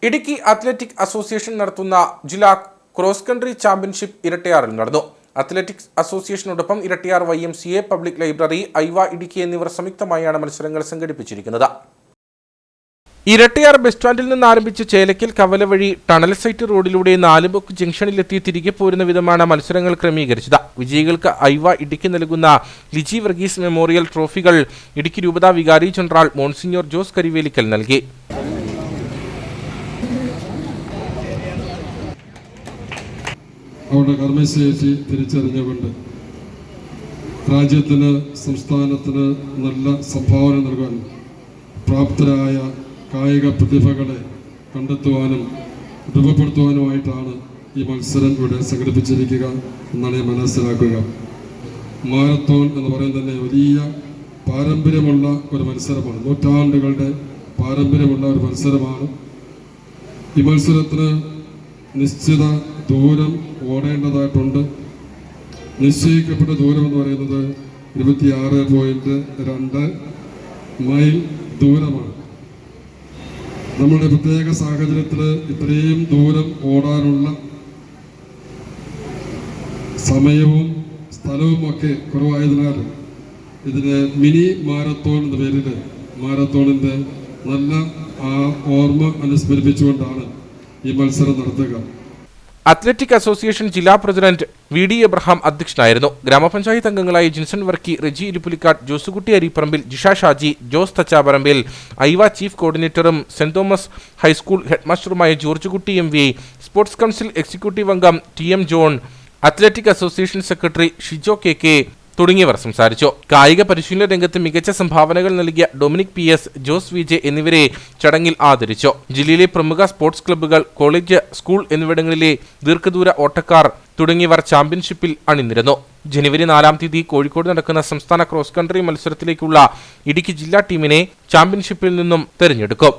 Idukki athletic association നടത്തുന്ന ജില്ലാ cross country championship ഇരട്ടയാറിൽ നടന്നു. അത്ലറ്റിക്സ് അസോസിയേഷനോടൊപ്പം ഇരട്ടയാർ YMCA, പബ്ലിക് ലൈബ്രറി, ഐവ ഇടുക്കി എന്നിവർ സംയുക്തമായാണ് മത്സരങ്ങൾ സംഘടിപ്പിച്ചിരിക്കുന്നത്. ഇരട്ടയാർ ബസ് സ്റ്റാൻഡിൽ നിന്ന് ആരംഭിച്ച് ചേലക്കൽ കവല വഴി ടണൽ സൈറ്റ് റോഡിലൂടെ നാലുമുക്ക് ജംഗ്ഷനിലെത്തി തിരികെ പോരുന്ന വിധമാണ് മത്സരങ്ങൾ ക്രമീകരിച്ചത്. വിജയികൾക്ക് ഐവ ഇടുക്കി നൽകുന്ന ലിജി വർഗീസ് മെമ്മോറിയൽ ട്രോഫികൾ ഇടുക്കി രൂപത വികാരി ജനറൽ മോൺസിഞ്ഞോർ ജോസ് കരിവേലിക്കൽ നൽകി. അവരുടെ കർമ്മശേഷി തിരിച്ചറിഞ്ഞുകൊണ്ട് രാജ്യത്തിന്, സംസ്ഥാനത്തിന് നല്ല സംഭാവന നൽകാൻ പ്രാപ്തരായ കായിക പ്രതിഭകളെ കണ്ടെത്തുവാനും രൂപപ്പെടുത്തുവാനുമായിട്ടാണ് ഈ മത്സരം ഇവിടെ സംഘടിപ്പിച്ചിരിക്കുക എന്നാണ് ഞാൻ മനസ്സിലാക്കുക. മാരത്തോൺ എന്ന് പറയുന്നത് തന്നെ വലിയ പാരമ്പര്യമുള്ള ഒരു മത്സരമാണ്. നൂറ്റാണ്ടുകളുടെ പാരമ്പര്യമുള്ള ഒരു മത്സരമാണ്. ഈ മത്സരത്തിന് നിശ്ചിത ദൂരം ഓടേണ്ടതായിട്ടുണ്ട്. നിശ്ചയിക്കപ്പെട്ട ദൂരം എന്ന് പറയുന്നത് 26.2 മൈൽ ദൂരമാണ്. നമ്മുടെ പ്രത്യേക സാഹചര്യത്തിൽ ഇത്രയും ദൂരം ഓടാനുള്ള സമയവും സ്ഥലവും ഒക്കെ കുറവായതിനാൽ ഇതിന് മിനി മാരത്തോൺ എന്ന പേരിൽ മാരത്തോണിൻ്റെ നല്ല ഓർമ്മ അനുസ്മരിപ്പിച്ചുകൊണ്ടാണ് ഈ മത്സരം നടത്തുക. അത്ലറ്റിക് അസോസിയേഷൻ ജില്ലാ പ്രസിഡന്റ് VD എബ്രഹാം അധ്യക്ഷനായിരുന്നു. ഗ്രാമപഞ്ചായത്ത് അംഗങ്ങളായ ജിൻസൺ വർക്കി, റെജി ഇരിപ്പുലിക്കാട്, ജോസുകുട്ടി അരിപ്പറമ്പിൽ, ജിഷ ഷാജി, ജോസ് തച്ചാപറമ്പിൽ, ഐവ ചീഫ് കോർഡിനേറ്ററും സെന്റ് തോമസ് ഹൈസ്കൂൾ ഹെഡ്മാസ്റ്ററുമായ George Kutty MV, sports council executive അംഗം TM John, athletic association secretary Shijo KK തുടങ്ങിയവർ സംസാരിച്ചു. കായിക പരിശീലന രംഗത്ത് മികച്ച സംഭാവനകൾ നൽകിയ ഡൊമിനിക് PS, ജോസ് VJ എന്നിവരെ ചടങ്ങിൽ ആദരിച്ചു. ജില്ലയിലെ പ്രമുഖ സ്പോർട്സ് ക്ലബ്ബുകൾ, കോളേജ്, സ്കൂൾ എന്നിവിടങ്ങളിലെ ദീർഘദൂര ഓട്ടക്കാർ തുടങ്ങിയവർ ചാമ്പ്യൻഷിപ്പിൽ അണിനിരന്നു. ജനുവരി 4-ാം തീയതി കോഴിക്കോട് നടക്കുന്ന സംസ്ഥാന ക്രോസ് കൺട്രി മത്സരത്തിലേക്കുള്ള ഇടുക്കി ജില്ലാ ടീമിനെ ചാമ്പ്യൻഷിപ്പിൽ നിന്നും തെരഞ്ഞെടുക്കും.